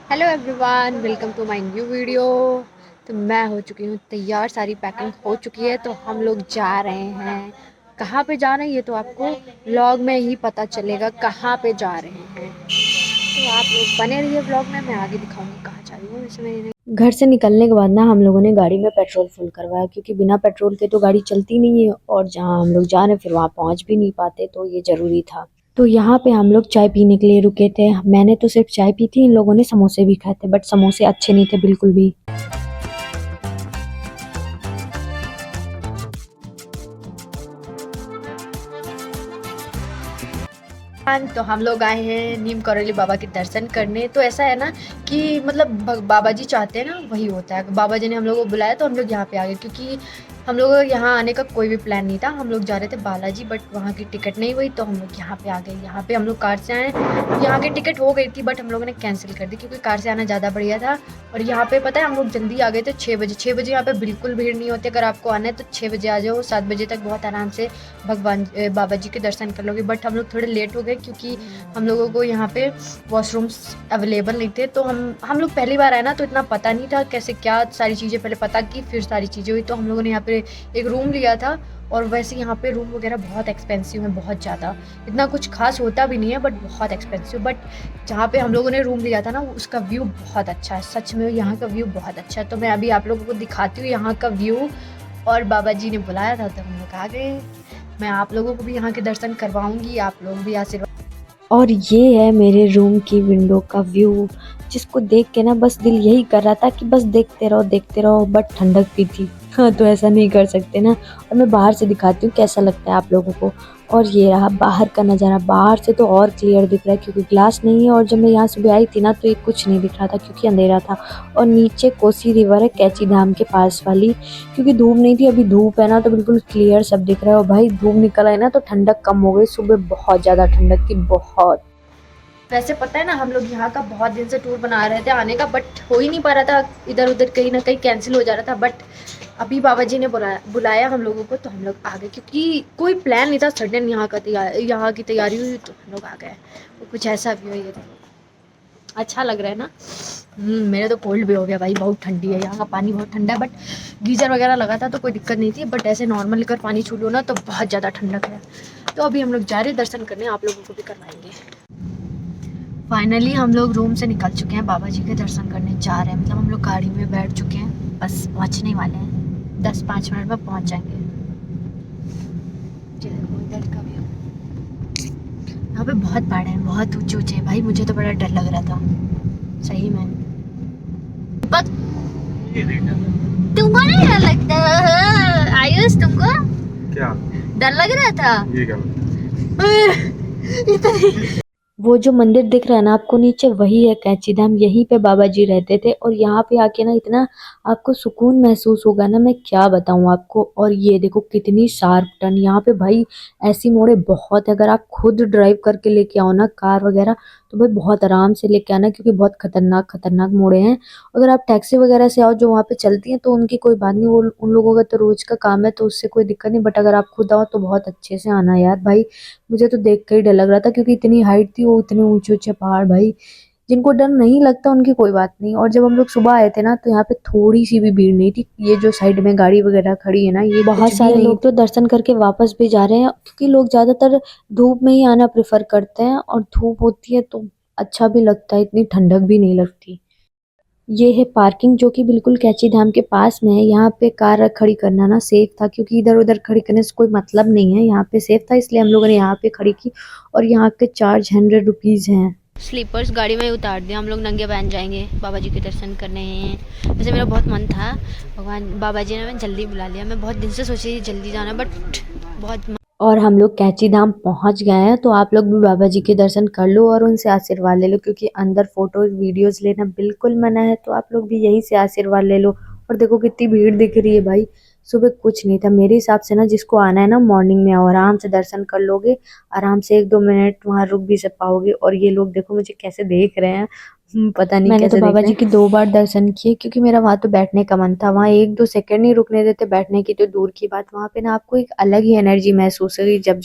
Hello everyone, welcome to my new video. तो मैं हो चुकी हूँ तैयार, सारी पैकिंग हो चुकी है। तो हम लोग जा रहे हैं। कहाँ पे जा रहे हैं ये तो आपको व्लॉग में ही पता चलेगा कहाँ पे जा रहे हैं। तो आप लोग बने रहिए व्लॉग में, मैं आगे दिखाऊंगी कहाँ जा रही हूँ। वैसे मेरे घर से निकलने के बाद ना हम लोगों ने गाड़ी में पेट्रोल फुल करवाया, क्योंकि बिना पेट्रोल के तो गाड़ी चलती नहीं है, और जहाँ हम लोग जा रहे हैं फिर वहाँ पहुँच भी नहीं पाते, तो ये ज़रूरी था। तो यहाँ पे हम लोग चाय पीने के लिए रुके थे। मैंने तो सिर्फ चाय पी थी, इन लोगों ने समोसे भी खाए थे, बट समोसे अच्छे नहीं थे बिल्कुल भी। तो हम लोग आए हैं नीम करौली बाबा के दर्शन करने। तो ऐसा है ना कि मतलब बाबा जी चाहते हैं ना वही होता है। बाबा जी ने हम लोग को बुलाया तो हम लोग यहाँ पे आ गए, क्योंकि हम लोग यहाँ आने का कोई भी प्लान नहीं था। हम लोग जा रहे थे बालाजी, बट वहाँ की टिकट नहीं हुई तो हम लोग यहाँ पे आ गए। यहाँ पे हम लोग कार से आए। यहाँ की टिकट हो गई थी बट हम लोगों ने कैंसिल कर दी, क्योंकि कार से आना ज़्यादा बढ़िया था। और यहाँ पे पता है हम लोग जल्दी आ गए थे 6 बजे। 6 बजे यहाँ पे बिल्कुल भीड़ नहीं होती। अगर आपको आना है तो 6 बजे आ जाओ, 7 बजे तक बहुत आराम से भगवान बाबा जी के दर्शन कर लोगे। बट हम लोग थोड़े लेट हो गए, क्योंकि हम लोगों को यहाँ पे वॉशरूम्स अवेलेबल नहीं थे। तो हम लोग पहली बार आए ना, तो इतना पता नहीं था कैसे क्या सारी चीज़ें पहले पता की, फिर सारी चीज़ें हुई। तो हम लोगों ने यहाँ पे एक रूम लिया था। और वैसे यहाँ पे रूम वगैरह बहुत एक्सपेंसिव है, बहुत ज़्यादा। इतना कुछ खास होता भी नहीं है बट बहुत एक्सपेंसिव। बट जहाँ पे हम लोगों ने रूम लिया था ना, उसका व्यू बहुत अच्छा है। सच में यहाँ का व्यू बहुत अच्छा है। तो मैं अभी आप लोगों को दिखाती हूँ यहाँ का व्यू। और बाबा जी ने बुलाया था तो हम लोग आ गए। मैं आप लोगों को भी यहाँ के दर्शन करवाऊंगी, आप लोग भी आशीर्वाद। और ये है मेरे रूम की विंडो का व्यू, जिसको देख के ना बस दिल यही कर रहा था कि बस देखते रहो, बट ठंडक भी थी। हाँ, तो ऐसा नहीं कर सकते ना। और मैं बाहर से दिखाती हूँ कैसा लगता है आप लोगों को। और ये रहा बाहर का नज़ारा। बाहर से तो और क्लियर दिख रहा है, क्योंकि ग्लास नहीं है। और जब मैं यहाँ सुबह आई थी ना, तो ये कुछ नहीं दिख रहा था, क्योंकि अंधेरा था। और नीचे कोसी रिवर है, कैची धाम के पास वाली। क्योंकि धूप नहीं थी, अभी धूप है ना, तो बिल्कुल क्लियर सब दिख रहा है। और भाई धूप निकल आई ना, तो ठंडक कम हो गई। सुबह बहुत ज़्यादा ठंडक थी, बहुत। वैसे पता है ना, हम लोग यहाँ का बहुत दिन से टूर बना रहे थे आने का, बट हो ही नहीं पा रहा था। इधर उधर कहीं ना कहीं कैंसिल हो जा रहा था। बट अभी बाबा जी ने बुलाया हम लोगों को, तो हम लोग आ गए, क्योंकि कोई प्लान नहीं था। सडन यहाँ की तैयारी हुई तो हम लोग आ गए। तो कुछ ऐसा भी हो, ये अच्छा लग रहा है ना। मेरे तो कोल्ड भी हो गया भाई, बहुत ठंडी है। यहाँ का पानी बहुत ठंडा है, बट गीजर वगैरह लगा था तो कोई दिक्कत नहीं थी। बट ऐसे नॉर्मल लेकर पानी छू लो ना तो बहुत ज़्यादा ठंडक है। तो अभी हम लोग जा रहे दर्शन करने, आप लोगों को भी करवाएंगे। फाइनली हम लोग रूम से निकल चुके हैं, बाबा जी के दर्शन करने जा रहे हैं। मतलब हम लोग गाड़ी में बैठ चुके हैं, बस पहुंचने वाले हैं। 10-5 मिनट में पहुंच जाएंगे। ये देखो इधर का व्यू। यहाँ पे बहुत पहाड़ हैं, बहुत ऊंचे ऊंचे। भाई मुझे तो बड़ा डर लग रहा था सही में। दीपक, तुमको नहीं डर लगता? आयुष, तुमको क्या डर लग रहा था? ये क्या वो जो मंदिर दिख रहा है ना आपको नीचे, वही है कैंची धाम। यहीं पे बाबा जी रहते थे। और यहाँ पे आके ना इतना आपको सुकून महसूस होगा ना, मैं क्या बताऊँ आपको। और ये देखो कितनी शार्प टर्न यहाँ पे भाई। ऐसी मोड़े बहुत है। अगर आप खुद ड्राइव करके लेके आओ ना कार वगैरह, तो भाई बहुत आराम से लेके आना, क्योंकि बहुत खतरनाक खतरनाक मोड़े हैं। अगर आप टैक्सी वगैरह से आओ जो वहाँ पे चलती हैं, तो उनकी कोई बात नहीं, वो उन लोगों का तो रोज का काम है, तो उससे कोई दिक्कत नहीं। बट अगर आप खुद आओ तो बहुत अच्छे से आना यार भाई। मुझे तो देख कर ही डर लग रहा था, क्योंकि इतनी हाइट थी, वो इतने ऊंचे ऊंचे पहाड़ भाई। जिनको डर नहीं लगता उनकी कोई बात नहीं। और जब हम लोग सुबह आए थे ना, तो यहाँ पे थोड़ी सी भी भीड़ नहीं थी। ये जो साइड में गाड़ी वगैरह खड़ी है ना, ये बहुत सारे लोग तो दर्शन करके वापस भी जा रहे हैं, क्योंकि लोग ज्यादातर धूप में ही आना प्रेफर करते हैं। और धूप होती है तो अच्छा भी लगता है, इतनी ठंडक भी नहीं लगती। ये है पार्किंग, जो कि बिल्कुल कैची धाम के पास में है। यहाँ पे कार खड़ी करना ना सेफ था, क्योंकि इधर उधर खड़ी करने से कोई मतलब नहीं है। यहाँ पे सेफ था, इसलिए हम लोगों ने यहाँ पे खड़ी की। और यहाँ के चार्ज 100 रुपीज़ हैं। स्लीपर्स गाड़ी में उतार दिया, हम लोग नंगे बहन जाएंगे बाबा जी के दर्शन करने हैं। वैसे मेरा बहुत मन था, भगवान बाबा जी ने मैं जल्दी बुला लिया। मैं बहुत दिन से सोची थी जल्दी जाना, बट बहुत। और हम लोग कैंची धाम पहुंच गए हैं। तो आप लोग भी बाबा जी के दर्शन कर लो और उनसे आशीर्वाद ले लो, क्योंकि अंदर फोटोज वीडियोस लेना बिल्कुल मना है। तो आप लोग भी यहीं से आशीर्वाद ले लो। और देखो कितनी भीड़ दिख रही है भाई। सुबह कुछ नहीं था मेरे हिसाब से ना। जिसको आना है ना, मॉर्निंग में आओ, आराम से दर्शन कर लोगे। आराम से 1-2 मिनट वहां रुक भी सब पाओगे। और ये लोग देखो मुझे कैसे देख रहे हैं। पता नहीं मैंने तो बाबा जी के 2 बार दर्शन किए, क्योंकि मेरा वहां तो बैठने का मन था। वहां 1-2 सेकंड नहीं रुकने देते, बैठने की तो दूर की बात। वहां पे ना आपको एक अलग ही एनर्जी महसूस होगी जब